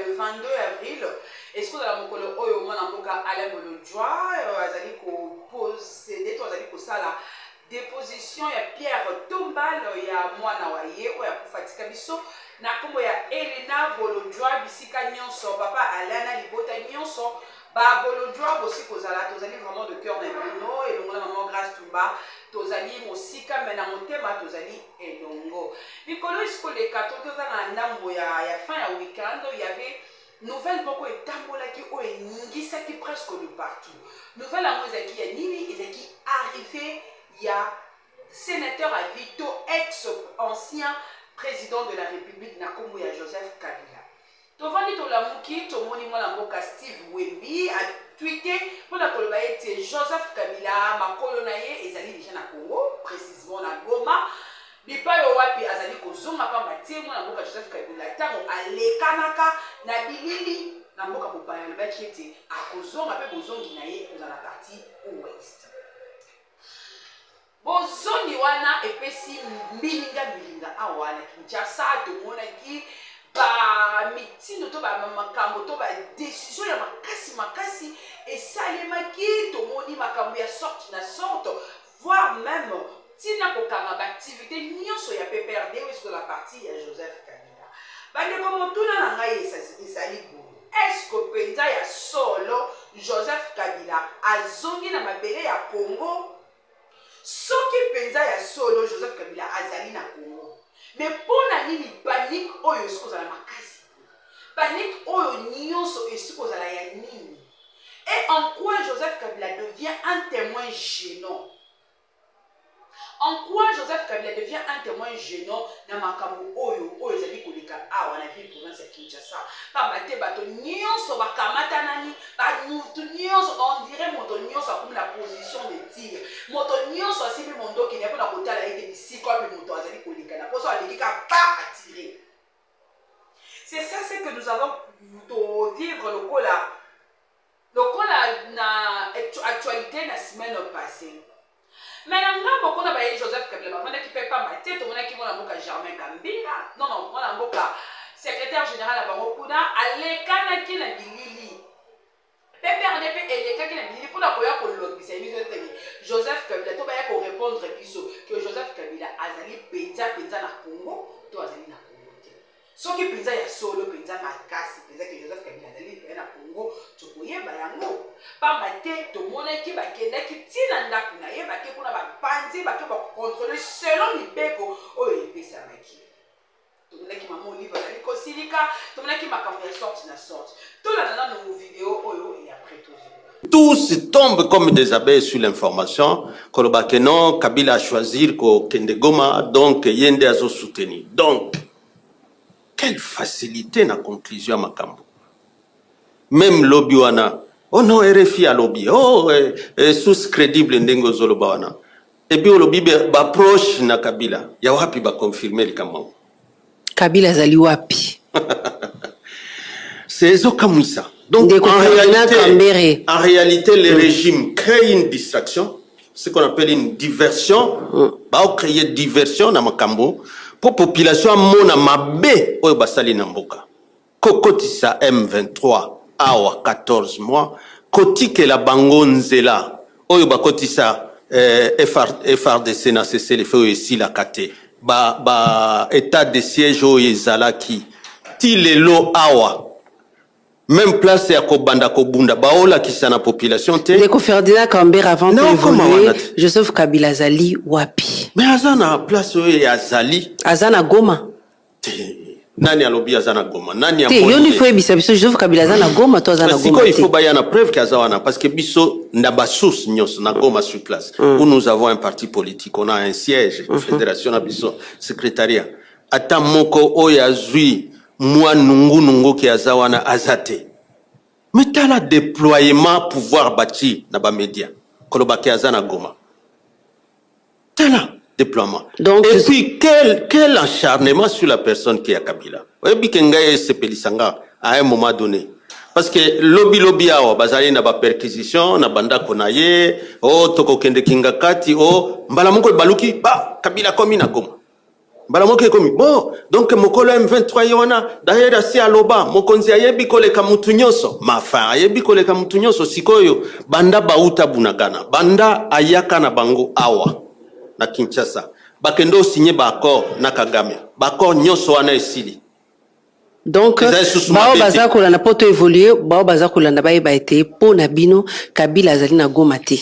Le 22 avril, est-ce que vous avez mokolo oyo mwana mboka Alain Bolodjoa azali ko posséder to azali ko sala déposition ya Pierre Tombal ya mwana wa ye oya kufatika biso na kombo ya Elena Bolodjoa bisika nyonso papa Alain na libota nyonso ba Bolodjoa bosi kozala tozali vraiment de cœur na bino et longo na maman Grâce Tumba tozali mosika mena motema tozali elongo mikolo isko le 14 na ndambo ya fin ya weekend il y avait nouvelle beaucoup etambola ki o engisa ki presque de partout nouvelle amour ezaki ya nini ezaki arrivé ya sénateur Avito ex ancien président de la République na kombo ya Joseph Kabila tovandi tolamuki tomoni mwana mboka Steve Wembi a tweeté pour la koloba ete Joseph Kabila makolo na ye ezali déjà na Congo précisément na Goma bipayo wapi azali kozonga pa matie mwana mboka Joseph Kabila tango alekanaka na bilili na mboka bopaya le baki ete akozonga pe bozongi na ye kozala partie ouest bozongi wana epesi mbilinga awa na Kinshasa tomonaki ba mitindo to ba makambo to ba décision ya makasi esalemaki tomoni makambo ya sorte na sorte voire même tina kokanga ba activité nyonso ya PPRD ou sur la partie ya Joseph Kabila bande comme tuna na ngai esali boye est-ce que penza ya solo Joseph Kabila azongi na mabele ya Congo soki penza ya solo Joseph Kabila azali na Congo mais pona nini panique oyo esikozala makasi panique oyo nyonso esikozala ya nini et en quoi Joseph Kabila devient un témoin gênant en quoi Joseph Kabila devient un témoin gênant dans makambo oyo ezali koleka awa na ville province ya Kinshasa pamba te bato nyonso bakamata nani bato nyonso on dirait moto nyonso akomi na position de tir moto nyonso asimbi mondoki na mpona kotala ete bisika pe moto azali koleka na poso aleki ka pas attirer c'est ça ce que nous avons to vivre lokola na actualité na semaine passée. Mais beaucoup de Joseph Kabila, qui ne peut pas ma tête, on a qui m'a Germain Kambinga, non, on a secrétaire général à Barokuna, à l'écart qui n'a bilili. PPRDP et l'écart qui n'a bilili pour la première colloque, Joseph Kabila, tout va répondre que Joseph Kabila a zali penza na Congo, tout a zali na Congo. Ce qui penza ya solo, penza makasi, penza que Joseph Kabila a zali na Congo, tu pouvais bayango. Pas ma tête, tout le monde qui va qui tient dans kuna ye ba ke kuna ba panzi ba ke ba contrôler selon libeko o epesa maki to mona ki maman livre na ko silika to mona ki makambo ya sorte na sorte to la na nos vidéos oyo et après tous tombent comme des abeilles sur l'information koloba que non Kabila a choisi ko kende Goma donc yende azo soutenir donc quelle facilité na conclusion makambo même lobby wana oh non, RFI a lobby. Oh, sous crédible ndengo zoloba wana. Et puis lobby ba proche na Kabila. Ya wapi ba confirmer le kamao. Kabila zali wapi. C'est eso kamwisa. Donc en réalité le régime crée une distraction, ce qu'on appelle une diversion. Ba créer diversion na makambo pour population mona mabe oyo basali na mboka. Kokotisa M23 awa 14 mois kotike la bango nzela oyo bakotisa FRDC na cessé le feu ici la kate ba état de siège oyo ezalaki ti lelo awa même place ya kobanda kobunda baola kisa na population te Ndeko Ferdinand Kambere avant d'évoluer Joseph Kabila azali wapi? mais azana place oyo ya azali azana Goma nani alobi azana Goma nani te yo ni foi biso Joseph Kabila azana Goma to azana Goma te il faut baya na preuve kazawana parce que biso na basus nyos na Goma sur place où nous avons un parti politique on a un siège fédération na biso secrétariat ata moko oyo azwi moi nungu ki azawana azate mais tala déploiement pouvoir bâti na ba média koloba ki azana Goma tala déploiement. Donc, et puis quel acharnement sur la personne qui est à Kabila. Et puis kengaye sepelisanga à un moment donné parce que lobby awa bazali na ba perquisition na banda konaye o toko kende kinga kati o mbala moko baluki ba Kabila komi na Goma mbala moko komi bon donc mokolo M23 yona d'ailleurs si aloba mokonzi ayebi koleka mutu nyonso mafa ayebi koleka mutu nyonso sikoyo banda bauta bunagana banda ayaka na bango awa na Kinshasa bakendo signé ba accord na Kagame ba accord nyonso wana esili donc bao baza kola na poto évoluer bao baza kola na baye ba été po na bino Kabila azali na Goma te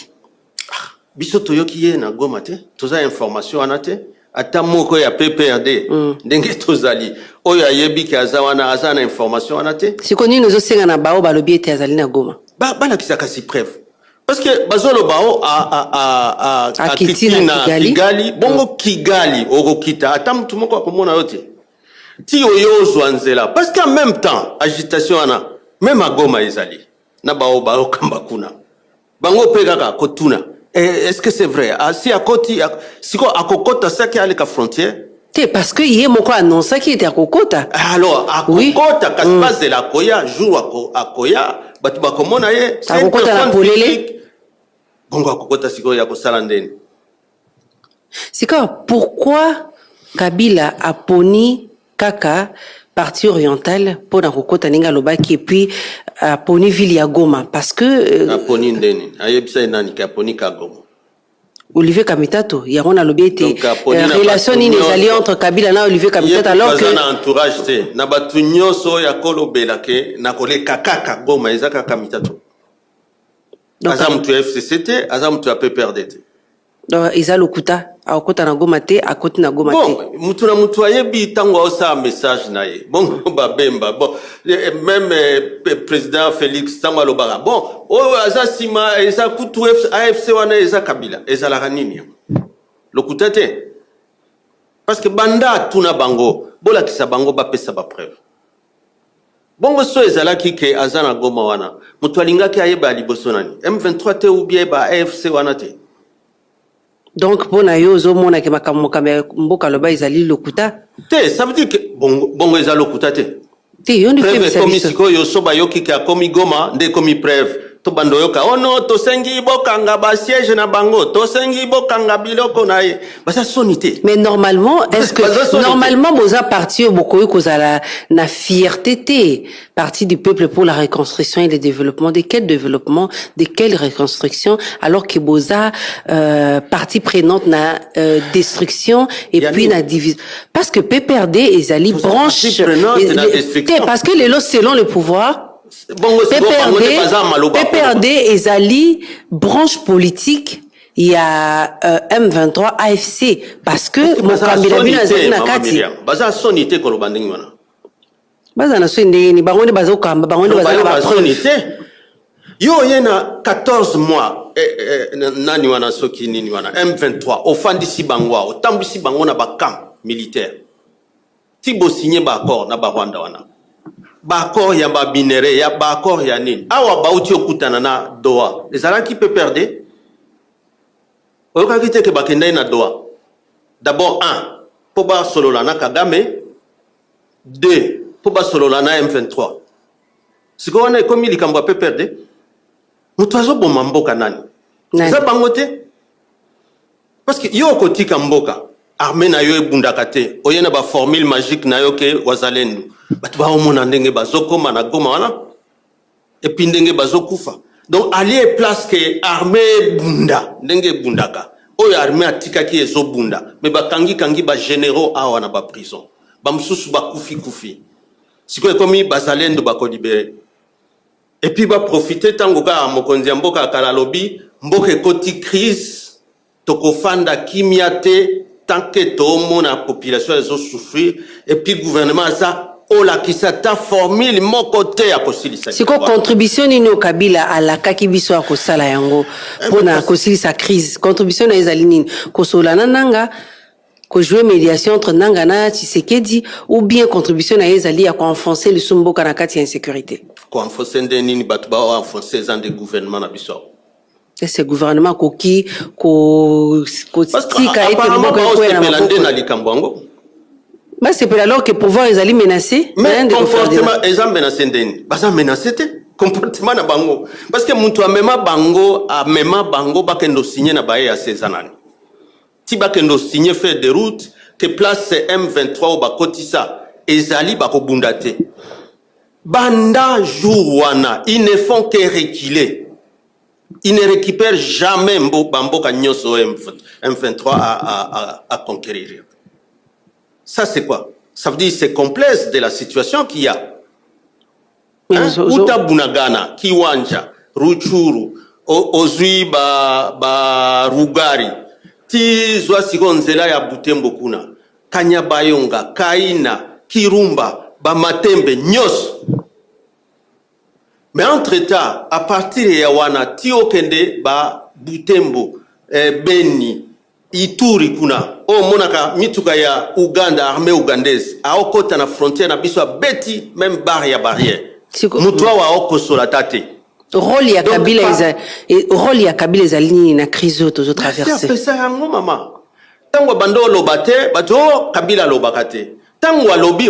biso toyoki ye na Goma te toza information wana te ata moko ya PPRD ndenge tozali oyo ayebi ki azawana azana information wana te sikoni nozo senga na bao balobi ete azali na Goma bala kisaka si preuve parce que bazolo bao a Kigali bongo Kigali okokita ata mutu moko akomona yote ti oyo zwanzela parce qu'en même temps agitation ana même à Goma ezali na bao kamba kuna bango pe kaka kotuna est-ce que c'est vrai si akoti siko akokota saki ale ka frontière te parce que yé moko annonce qui était akokota alors akokota kaspas de la koya jour akoya batu bakomona ye akokota na polele bongo akokota siko ya kosala ndeni siko pourquoi Kabila a poni kaka partie orientale pour na kokota ninga lobaki et puis a poni ville ya Goma parce que a poni ndeni ayebisa nani ka poni ka Goma Olivier Kamitato ya on a lobby été relation ni ezali entre Kabila na Olivier Kamitato alors que na entourage te na batu nyonso ya kolobela ke na koleka kaka Goma ezaka Kamitato azam tu FCCT azam tu PPRD donc ils a lokuta akota na Goma te akoti na Goma te bon mutu na mutu ayebi tango osa message na ye bon babemba bon même président Félix Tamalo Bara bon o azasima eza kutu AFC wana eza Kabila eza la nini lokuta te parce que banda tuna bango bola kisa bango ba pesa ba preuve bongo so ezala kike azana Goma wana mutu alingaki ayeba liboso nani M23 te ou bien ba AFC wana te. Donc pour na yo zo mona ke makamboka mboka loba ezali lokuta te ça veut dire que bongo ezali lokuta te yo ndi preuve komi siko yo soba yo kika komi Goma nde komi preuve to bando yoka oh non to sengi bokanga ba siège na bango to sengi bokanga biloko na ye basa sonité mais normalement est-ce que normalement boza parti bokoyo kozala na fierté té parti du peuple pour la reconstruction et le développement de quel développement de quelle reconstruction alors que boza partie prenante na destruction et puis na division parce que PPRD ezali branche parce que les lots selon le pouvoir PPRD ezali branche politique il y a M23 AFC parce que Mokambila bino azali na kati baza sonité ko lobandingi wana baza na sonité ni bango baza okamba bango baza ba sonité yo yena 14 mois nani wana soki nini wana M23 ofandisi bango otambisi bango na ba camp militaire tibo signé ba accord na ba Rwanda wana bakor ya ba minere ya bakor ya nini awa bauti okutana na Doha ezalaki PPRD oyoka kite ke bakenda na Doha d'abord 1 po ba solola na Kagame 2 po ba solola na M23 siko wana ekomi likambo ya PPRD mutu azoboma mboka nani eza bango te parce que yo kotika mboka armée na yo ebundaka te oyena ba formule magique na yo ke wazalendo batu ba omona ndenge bazokoma na Goma wana et puis ndenge bazokufa donc allié place que armée bunda ndenge bundaka oyo armée atikaki ezobunda mais bakangi ba généraux awa na ba prison ba mususu ba kufi sikoyo ekomi bazalendo bakolibere. Et puis va profiter tango ka mokonzi mboka kala lobi mboka ekoti crise tokofanda kimia te tant que tomona population ezo souffrir et puis gouvernement ça olakisa ta formule moko te akosilisa. Siko contribution nino Kabila alakaki biso akosala yango pona kosilisa crise. Contribution na ezali nini kosolana nanga ko jouer médiation entre Nanga na Tshisekedi ou bien contribution na ezali ya ko enfoncer le sumboka na kati ya insécurité. Ko enfoncer ndeni batu ba enfoncer dans des gouvernements na biso. C'est gouvernement koki ko tika ete mboka ko ya na likambwango. Bah c'est alors que pouvoir ezali menacé. Mais comportement ezali menacé ndeni. Baza menacé te comportement na bango parce que muntu amema bango bakendo signer na baye ya Cezanani. Si bakendo signer faire des routes que place M23 au bakotisa ezali bakobundate. Banda jour ils ne font que reculer. Ils ne récupèrent jamais Bamboka Nyoso M23 à conquérir. Ça c'est quoi? Ça veut dire c'est complexe de la situation qu'il y a. Uta Bunagana, Kiwanja, Ruchuru, Ozui Rugari, Ti Zwasikon ya Butembo kuna, Kanyabayonga, Kaina, Kirumba, Matembe, Nyos. Mais entre-temps, à partir de Yawana, Tio Kende, Butembo, Beni, Ituri kuna, monaka mituka ya Uganda, armée ougandaise, a okota na frontière na biso beti même barrière. Mutwa wa oko solatate. Rôle ya Kabila ezali na crise tozo traverser. C'est ça yango mama. Tango bando lobate, bato Kabila lobakate. Tango lobi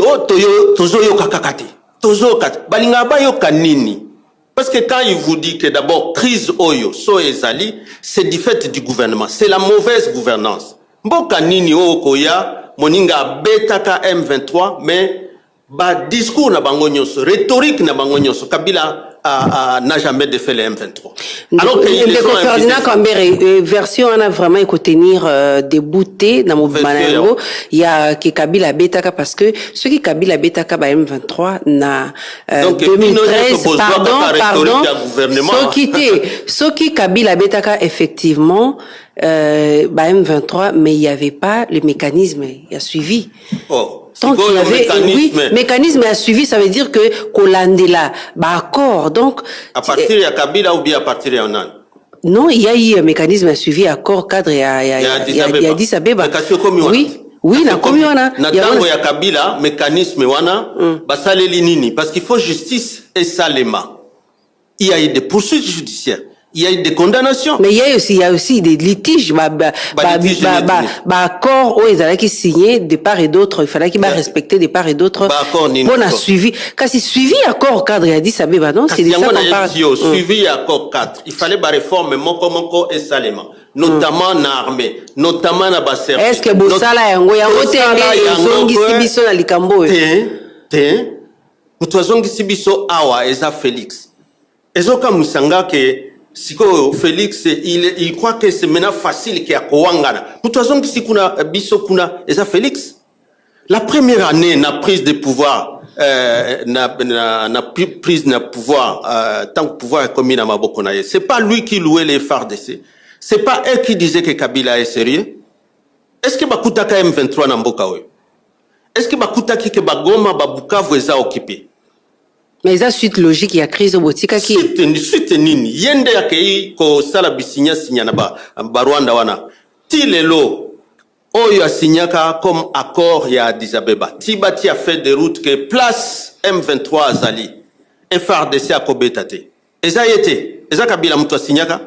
tozo yo kakakate. Tozo kat balinga ba yo kanini. Parce que quand il vous dit que d'abord crise oyo so ezali, c'est du fait du gouvernement, c'est la mauvaise gouvernance. Mboka nini okoya moninga betaka M23 mais ba discours na bango nyonso, rhétorique na bango nyonso Kabila n'a jamais défait les M23. Alors que Ferdinand Kambere version on a vraiment tenir débouté dans mouvement il y a que Kabila betaka parce que ceux qui Kabila betaka ba M23 na 2013 pardon ceux qui Kabila betaka effectivement ba M23 mais il y avait pas le mécanisme il a suivi. Donc il y avait mécanisme a suivi, ça veut dire que Kolandela accord donc à partir de Kabila ou bien à partir de Onan. Non, il y a eu un mécanisme a suivi accord cadre il y a Addis Abeba. Oui, na komi wana. Na tango ya Kabila mécanisme wana basaleli nini parce qu'il faut justice et salema. Il y a eu des poursuites judiciaires. Il y a eu des condamnations. Mais il y a aussi des litiges. Accord où ils allaient signer de part et d'autre. Il fallait qu'ils respecter de part et d'autre. On a suivi. Kasi suivi accord cadre. Il a dit ça, non? C'est des suivi accord cadre. Il fallait réforme moko et salema. Notamment na armée. Notamment na baser. Est-ce que Bosala yango ya zongi sibiso na likambo? Mutwazongi sibiso awa eza Félix. Ezoka musanga ke siko Félix il croit que c'est maintenant facile qu'il y a Kowangana. Mutwazongi sikuna biso kuna eza Félix. La première année na prise de pouvoir na prise de pouvoir tant que pouvoir est commis na maboko na ye. C'est pas lui qui louait les FARDC. C'est pas eux qui disaient que Kabila est sérieux. Est-ce que bakutaka M23 na mboka we? Est-ce que bakutaki ke bagoma babukavu eza occupé? Mais ça suite logique il y a crise au botika qui suite nini yende yakei ko sala bisinya sinya na ba Rwanda wana tilelo oyo asinyaka comme accord ya Addis Abeba tibati a fait des routes que place M23 azali FARDC akobetate eza yete eza Kabila muto asinyaka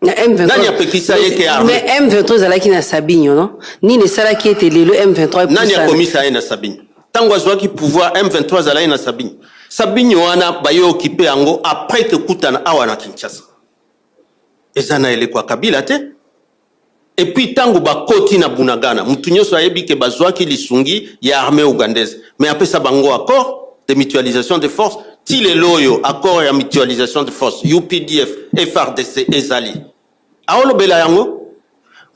na M23 mais M23 zalaki na Sabinyo non ni ne sala qui était le M23 nani a commis ça na Sabinyo tango azwaki pouvoir M23 zalaki na Sabinyo Sabinyo wana bayo occupé yango après que kutana awa na Kinshasa ezana ele kwa Kabila te et puis tango bakoti na Bunagana mutu nyonso ayebi ke bazwaki lisungi ya armée ougandaise mais après ça bango accord de mutualisation de forces ti le loyo accord ya mutualisation de forces UPDF FARDC ezali aolobela yango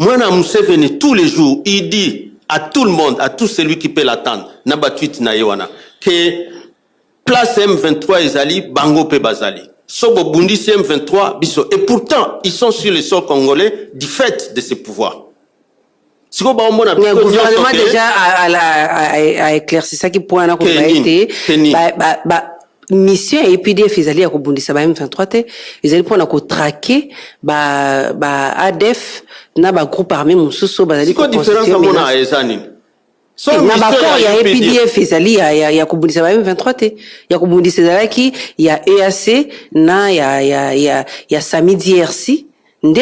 mwana Museveni tous les jours il dit à tout le monde à tout celui qui peut l'attendre na batuit na yewana que place M23 ezali bango pe bazali. Sobo bundisi M23 biso. Et pourtant, ils sont sur le sol congolais du fait de ces pouvoirs. Le gouvernement déjà a éclairci ça qui point là qu'on a été mission et PDF ils allaient à Kobundisa ba M23 te ils allaient prendre à traquer ADF na ba groupe armé mususu ba allait. Quoi différence à mon aezani? Na ba corps il y a PDF ils allaient il y a Kobundisa ba M23 te il y a Kobundisa là qui il y a EAC na il y a Sami DRC. Donc,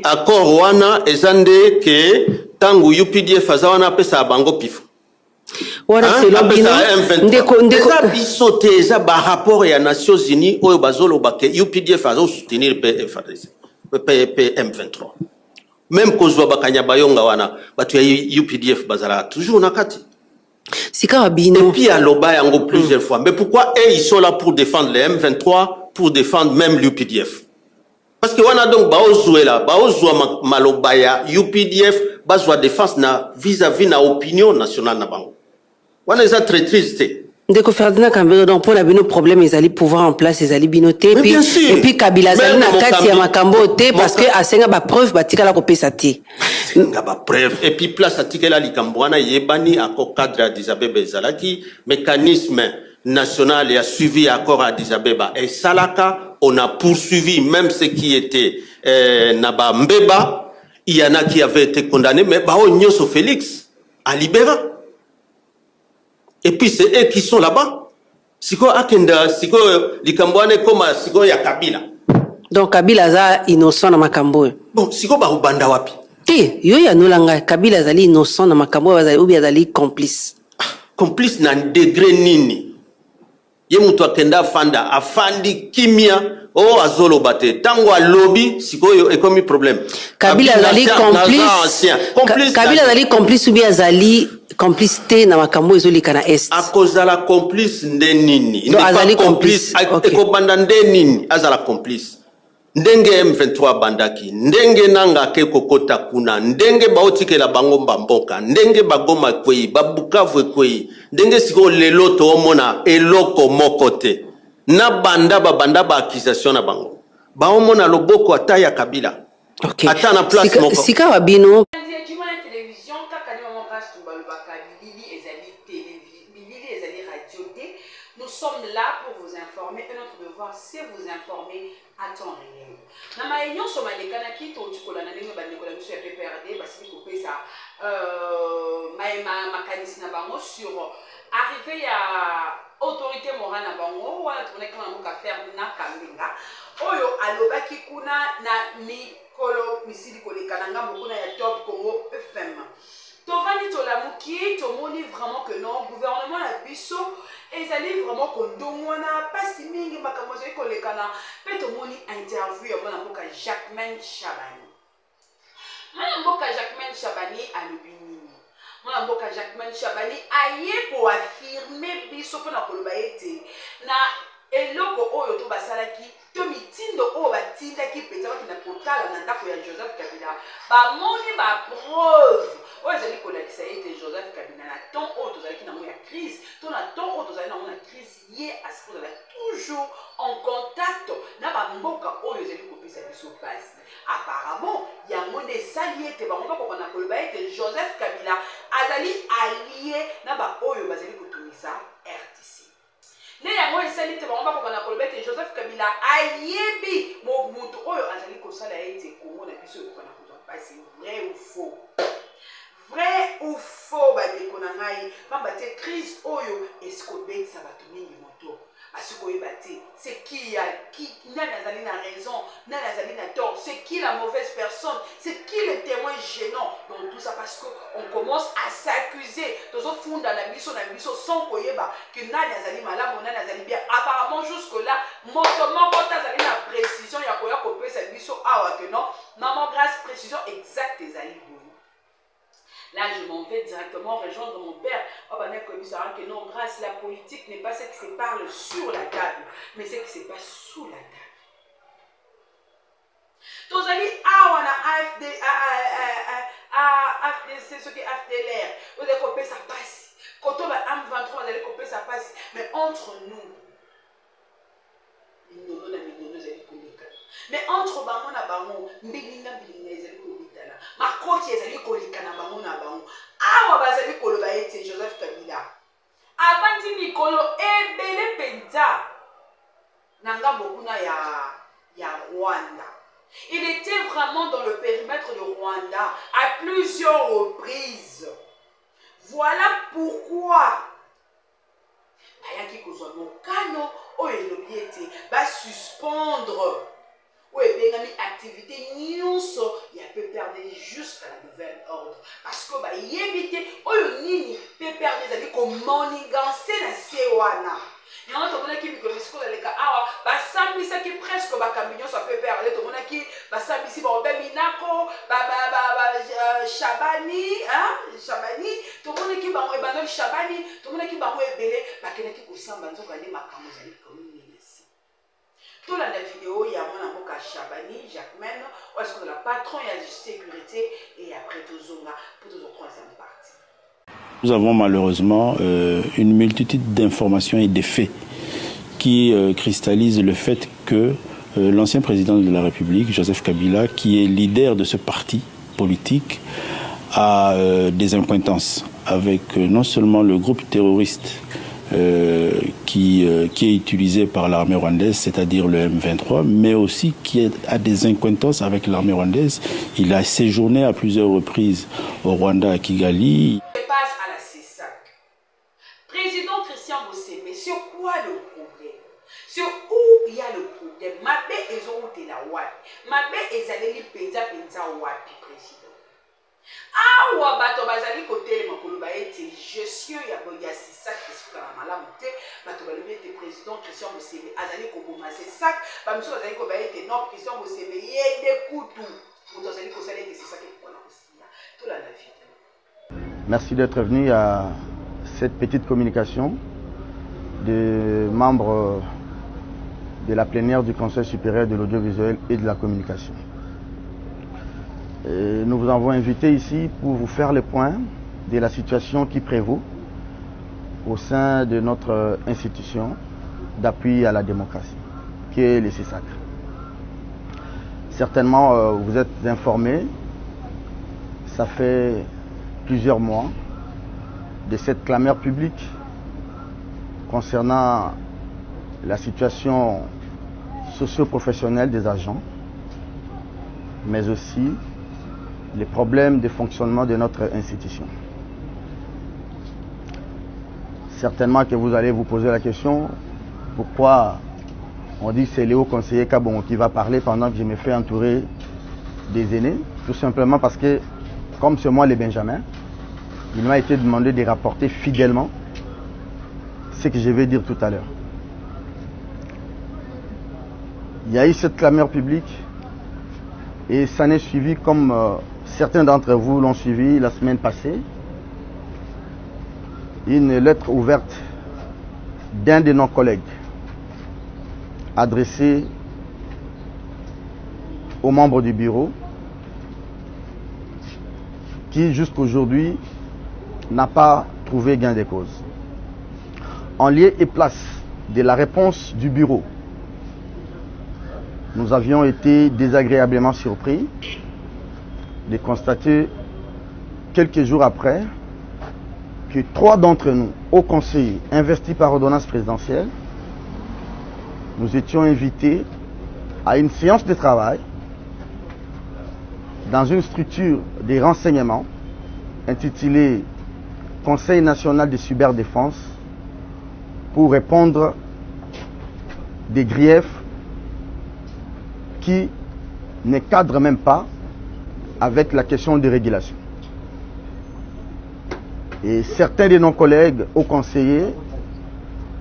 accord wana ezande que tangu UPDF azawana pesa bango pif. Wana c'est l'obino. Ndeko bisote eza ba rapport ya Nations Unies oyo bazolo ba ke UPDF azo soutenir M23. Même kozwa bakanya bayonga wana batu ya UPDF bazala toujours na kati. Sikarabino. Et puis à l'Oba yango plusieurs fois. Mais pourquoi ils sont là pour défendre les M23? Pour défendre même l'UPDF. Parce que on a donc baozoué là, baozoué malobaya UPDF, bazoua défense na vis-à-vis na opinion nationale na bango. On est très triste. Ndeko Ferdinand Kambere donc pour la bino problème ils allaient pouvoir en place ils allaient binoter et puis Kabila zali na kati ya makambo te parce que asenga ba preuve batika la kopesa te. Nga ba preuve et puis place atikela likambo wana yebani ako cadre Addis Abeba ezalaki mécanisme national et a suivi accord à Addis Abeba et Salaka on a poursuivi même ceux qui étaient Naba Mbeba il y en a qui avaient été condamnés mais bao Nyoso Félix à libérer et puis c'est eux qui sont là-bas siko akenda siko likambwane comme siko ya Kabila donc Kabila za innocent na makambo bon siko ba ubanda wapi yo ya nolanga Kabila zali innocent na makambo bazali ou bien zali complice na degré nini ye mutu akenda fanda afandi kimia o azolo bate tango a lobby sikoyo ekomi problème Kabila zali complice Kabila zali complice ou bien zali complicité na makambo ezolika na est akozala complice nde nini no azali complice ekobanda nde nini azala complice ndenge M23 bandaki ndenge nanga ke kokota kuna ndenge baotikela bango mbamboka ndenge bagoma kwei babukavu kwei ndenge siko lelo to omona eloko mokote na banda ba accusation na bango ba omona loboko ata ya Kabila okay ata na place moko sika wabino nous sommes là pour vous informer et notre devoir c'est vous informer à temps réel. Na maenyo somaleka na kito tikola na ndenge bandeko la biso ya PPRD basi kopesa makanisi na bango sur arrivée ya autorité morale na bango wala tourner quand on va faire na Kambenga oyo alobaki kuna na mikolo misili koleka na ngambo kuna ya Top Congo FM. Tovani tolamuki tomoni vraiment que non gouvernement la biso ezali vraiment kondongwana pasi mingi makambo ezali kolekana pe tomoni interview ya mwana mboka Jacquemaine Chabani. Mwana mboka Jacquemaine Chabani alobi nini? Mwana mboka Jacquemaine Chabani aye ko affirmer biso pona koloba ete na eloko oyo to basalaki to mitindo oyo batindaki peta bakina kotala na ndako ya Joseph Kabila bamoni ba preuve oyo ezali kolakisa ete Joseph Kabila na temps oyo tozalaki nango ya crise to na temps oyo tozali nango na crise ye asiko ozala toujours en contact na bamboka oyo ezali kopesa biso pasi apparemment yango nde esali ete bango bakokona koloba ete Joseph Kabila azali allié na baoyo bazali kotumisa RDC. Ne yango esali ete bango bakokona koloba ete Joseph Kabila ayebi moto oyo azali kosala ete Congo na biso ekokona kozwa pasi. Vrai ou faux? Vrai ou faux bandeko na ngai pamba te crise oyo esikobetisa bato mingi moto asikoyeba te c'est qui nani azali na raison nani azali na tort c'est qui la mauvaise personne c'est qui le témoin gênant dans tout ça parce que on commence à s'accuser tozofunda na biso sans koyeba que nani azali malamu nani azali bien apparemment jusque là moto moko azali na précision ya koya kopesa biso awa que non maman grâce précision exacte ezali boye. Là, je m'en vais directement rejoindre mon père. Oh, ben, que non, grâce, la politique n'est pas ce qui se parle sur la table, mais ce qui se passe sous la table. Tozali awana AFD, c'est ce qui est AFDLR. Vous avez coupé sa passe. Quand on va M23, vous allez ça passe. Mais entre nous, mais entre bango na bango, mbilinga ezali kolitana. Makoti ezali kolikana bango na bango. Awa bazali koloba ete Joseph Kabila. Avandi mikolo ebele penza. Nanga bokuna ya Rwanda. Il était vraiment dans le périmètre de Rwanda à plusieurs reprises. Voilà pourquoi ayaki kozwa mokano oyo elobi ete basuspendre oyo ebengami activité nyonso ya PPRD jusqu'à la nouvelle ordre. Parce que bayebi te oyo nini PPRD ezali komoniganse na se wana. Yango tomonaki mikolo misiko leleka awa basambisaki presque bakambi nyonso ya PPRD. Tomonaki basambisi barobe minako Shabani tomonaki bango ebandoli Shabani tomonaki bango ebele bakendaki kosamba nzoka nde makambo ezali komini nesi. Tolanda vidéo ya mwana mboka Shabani Jacquemaine oyo la patron ya sécurité et après tozonga pour troisième partie. Nous avons malheureusement une multitude d'informations et de faits qui cristallisent le fait que l'ancien président de la République, Joseph Kabila, qui est leader de ce parti politique, a des accointances avec non seulement le groupe terroriste qui est utilisé par l'armée rwandaise, c'est-à-dire le M23, mais aussi qui a des accointances avec l'armée rwandaise. Il a séjourné à plusieurs reprises au Rwanda, à Kigali. Président Christian Bossémé, sur quoi le problème? Sur où il y a le problème? Mabé ils ont été la wapi. Mabé ils allaient les penza wapi, président. Ah, wabato bazali côté les makolo ba été gestion ya boya c'est ça qui se la malamuté. Bato balobi était président Christian Bossémé azali ko boma c'est ça. Ba miso bazali ko ba été non Christian Bossémé yende kutu. Moto azali ko sala c'est ça qui pour la aussi. Tout la vie. Merci d'être venu à cette petite communication des membres de la plénière du Conseil supérieur de l'audiovisuel et de la communication. Et nous vous avons invité ici pour vous faire le point de la situation qui prévaut au sein de notre institution d'appui à la démocratie, qui est le CESAC. Certainement, vous êtes informés, ça fait plusieurs mois de cette clameur publique concernant la situation socio-professionnelle des agents, mais aussi les problèmes de fonctionnement de notre institution. Certainement que vous allez vous poser la question, pourquoi on dit que c'est Léo conseiller Kabongo qui va parler pendant que je me fais entourer des aînés? Tout simplement parce que, comme c'est moi les Benjamins, il m'a été demandé de rapporter fidèlement ce que je vais dire tout à l'heure. Il y a eu cette clameur publique et ça n'est suivi comme certains d'entre vous l'ont suivi la semaine passée. Une lettre ouverte d'un de nos collègues adressée aux membres du bureau qui jusqu'aujourd'hui n'a pas trouvé gain de cause. En lieu et place de la réponse du bureau, nous avions été désagréablement surpris de constater quelques jours après que 3 d'entre nous, hauts conseillers investis par ordonnance présidentielle, nous étions invités à une séance de travail dans une structure de renseignement intitulée Conseil national de cyberdéfense pour répondre des griefs qui ne cadrent même pas avec la question de régulation. Et certains de nos collègues hauts conseillers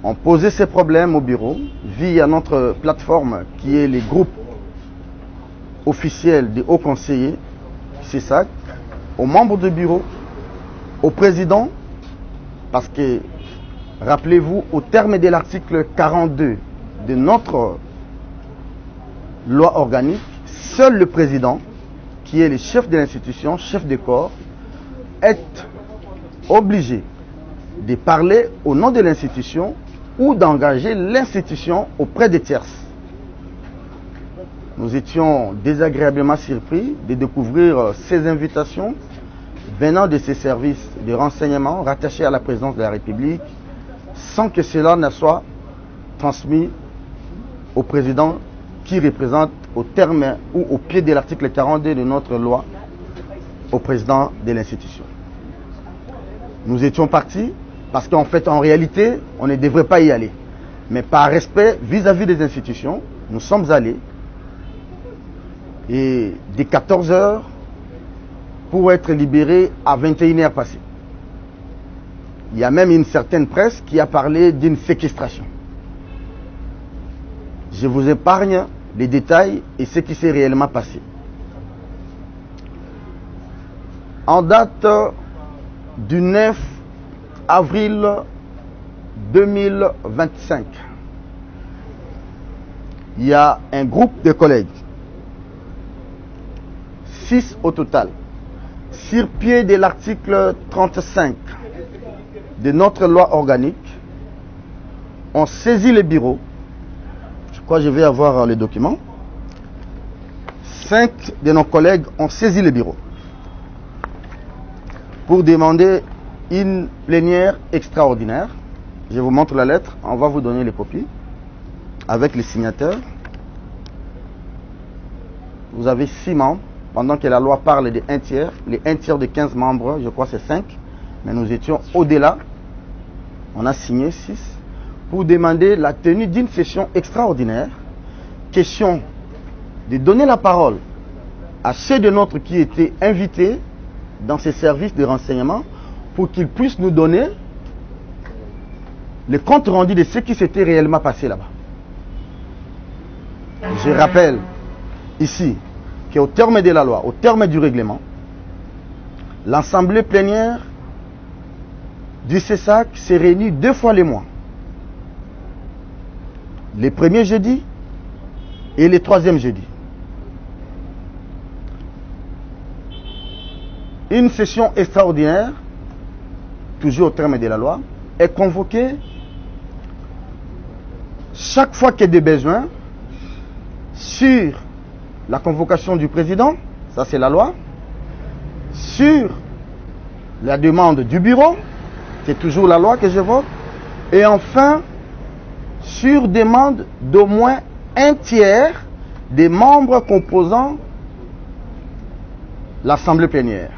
ont posé ces problèmes au bureau via notre plateforme qui est les groupes officiels des hauts conseillers, CESAC, aux membres du bureau, au président, parce que, rappelez-vous, au terme de l'article 42 de notre loi organique, seul le président, qui est le chef de l'institution, chef de corps, est obligé de parler au nom de l'institution ou d'engager l'institution auprès des tierces. Nous étions désagréablement surpris de découvrir ces invitations venant de ces services de renseignement rattachés à la présidence de la République sans que cela ne soit transmis au président qui représente au terme ou au pied de l'article 42 de notre loi au président de l'institution. Nous étions partis parce qu'en fait, en réalité, on ne devrait pas y aller. Mais par respect vis-à-vis des institutions, nous sommes allés et dès 14 h pour être libérés à 21 h passées. Il y a même une certaine presse qui a parlé d'une séquestration. Je vous épargne les détails et ce qui s'est réellement passé. En date du 9 avril 2025, il y a un groupe de collègues, 6 au total, sur pied de l'article 35 de notre loi organique, ont saisi le bureau. Je crois que je vais avoir les documents. 5 de nos collègues ont saisi le bureau pour demander une plénière extraordinaire. Je vous montre la lettre, on va vous donner les copies avec les signataires. Vous avez 6 membres, pendant que la loi parle de 1 tiers. Les 1 tiers de 15 membres, je crois c'est 5, mais nous étions au-delà. On a signé 6 pour demander la tenue d'une session extraordinaire. Question de donner la parole à ceux de nôtres qui étaient invités dans ces services de renseignement pour qu'ils puissent nous donner le compte rendu de ce qui s'était réellement passé là-bas. Je rappelle ici qu'au terme de la loi, au terme du règlement, l'Assemblée plénière du CESAC se réunit 2 fois les mois. Les premiers jeudis et les 3e jeudis. Une session extraordinaire, toujours au terme de la loi, est convoquée chaque fois qu'il y a des besoins sur la convocation du président, ça c'est la loi, sur la demande du bureau, c'est toujours la loi que j'évoque, et enfin sur demande d'au moins 1 tiers des membres composant l'Assemblée plénière.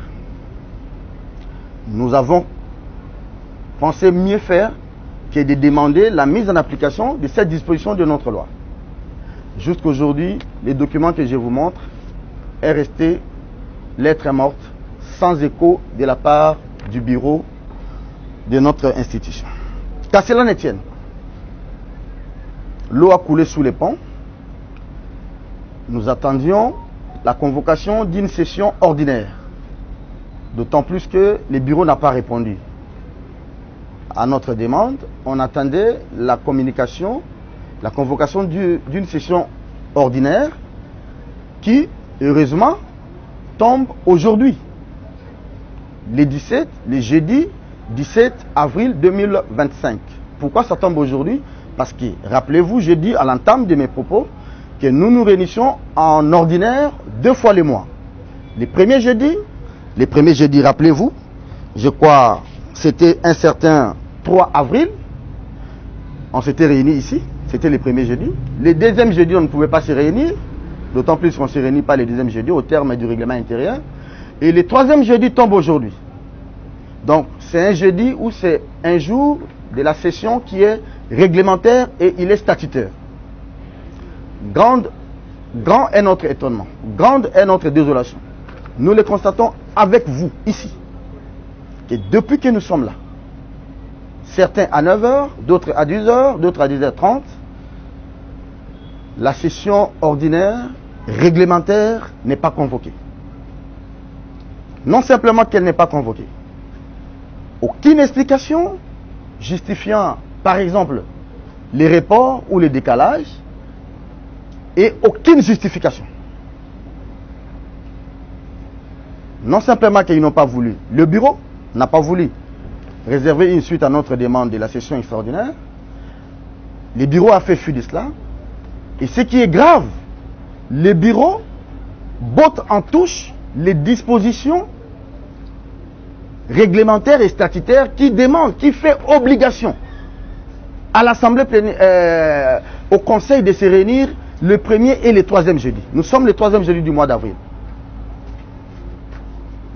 Nous avons pensé mieux faire que de demander la mise en application de cette disposition de notre loi. Jusqu'aujourd'hui, les documents que je vous montre est resté lettre morte, sans écho de la part du bureau de notre institution. Qu'à cela ne tienne, l'eau a coulé sous les ponts. Nous attendions la convocation d'une session ordinaire. D'autant plus que le bureau n'a pas répondu à notre demande. On attendait la communication, la convocation d'une session ordinaire qui, heureusement, tombe aujourd'hui, le jeudi 17 avril 2025. Pourquoi ça tombe aujourd'hui? Parce que, rappelez-vous, j'ai dit à l'entame de mes propos que nous nous réunissions en ordinaire 2 fois le mois. Les premiers jeudis, rappelez-vous, je crois c'était un certain 3 avril, on s'était réunis ici, c'était les premiers jeudis. Les 2e jeudis, on ne pouvait pas se réunir, d'autant plus qu'on ne se réunit pas les 2e jeudis au terme du règlement intérieur. Et le 3e jeudi tombe aujourd'hui. Donc c'est un jeudi où c'est un jour de la session qui est réglementaire et il est statutaire. Grand est notre étonnement, grande est notre désolation. Nous le constatons avec vous, ici, que depuis que nous sommes là, certains à 9 h, d'autres à 10 h, d'autres à 10h30, la session ordinaire, réglementaire, n'est pas convoquée. Non simplement qu'elle n'est pas convoquée. Aucune explication justifiant, par exemple, les reports ou les décalages, et aucune justification. Non simplement qu'ils n'ont pas voulu, le bureau n'a pas voulu réservé une suite à notre demande de la session extraordinaire. Le bureau a fait fi de cela. Et ce qui est grave, le bureau botte en touche les dispositions réglementaires et statutaires qui demandent, qui fait obligation à l'Assemblée plénière, au Conseil de se réunir le 1er et le 3e jeudi. Nous sommes le 3e jeudi du mois d'avril.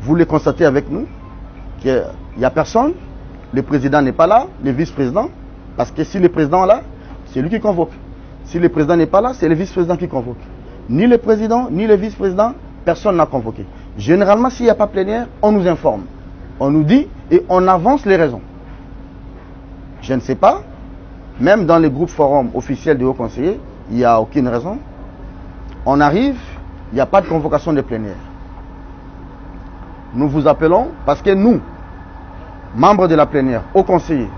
Vous le constatez avec nous qu'il n'y a personne, le président n'est pas là, le vice-président, parce que si le président est là, c'est lui qui convoque. Si le président n'est pas là, c'est le vice-président qui convoque. Ni le président, ni le vice-président, personne n'a convoqué. Généralement, s'il n'y a pas plénière, on nous informe. On nous dit et on avance les raisons. Je ne sais pas, même dans les groupes forums officiels des hauts conseillers, il n'y a aucune raison. On arrive, il n'y a pas de convocation de plénière. Nous vous appelons parce que nous, membres de la plénière, hauts conseillers,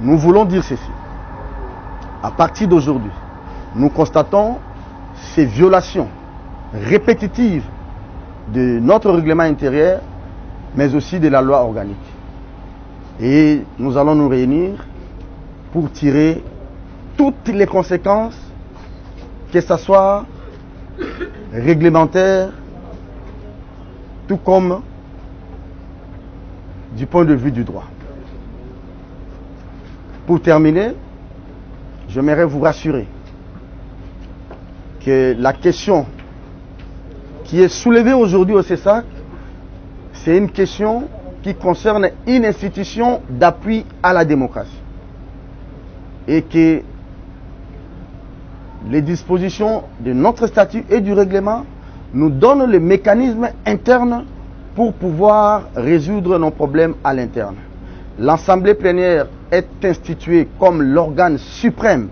nous voulons dire ceci. À partir d'aujourd'hui, nous constatons ces violations répétitives de notre règlement intérieur, mais aussi de la loi organique. Et nous allons nous réunir pour tirer toutes les conséquences, que ce soit réglementaire, tout comme du point de vue du droit. Pour terminer, j'aimerais vous rassurer que la question qui est soulevée aujourd'hui au CESAC, c'est une question qui concerne une institution d'appui à la démocratie. Et que les dispositions de notre statut et du règlement nous donnent le mécanisme interne pour pouvoir résoudre nos problèmes à l'interne. L'Assemblée plénière est instituée comme l'organe suprême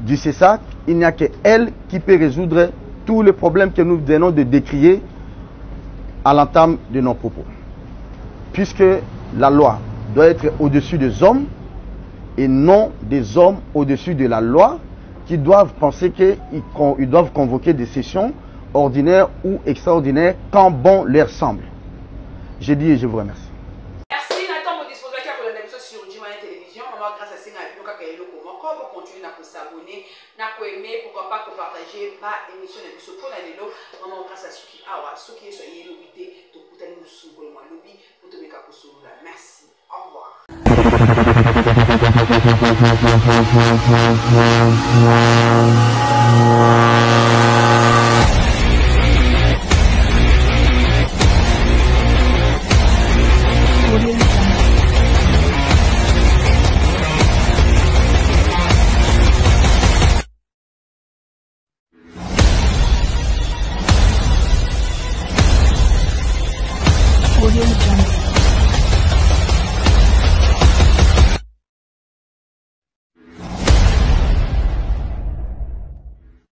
du CESAC. Il n'y a qu'elle qui peut résoudre tous les problèmes que nous venons de décrire à l'entame de nos propos. Puisque la loi doit être au-dessus des hommes et non des hommes au-dessus de la loi qui doivent penser qu'ils doivent convoquer des sessions ordinaires ou extraordinaires quand bon leur semble. Je dis et je vous remercie. Merci, Nathan, pour disposer pour l'émission sur Jimane Télévision. Grâce à Singa, nous avons continué à s'abonner, à aimer, pourquoi pas partager ma émission de l'émission pour la Lelo. Grâce à Suki Awa, Suki est sur l'obité, tout pour nous soulever le lobby, pour te mettre à la. Merci. Au revoir. Audio Jungle.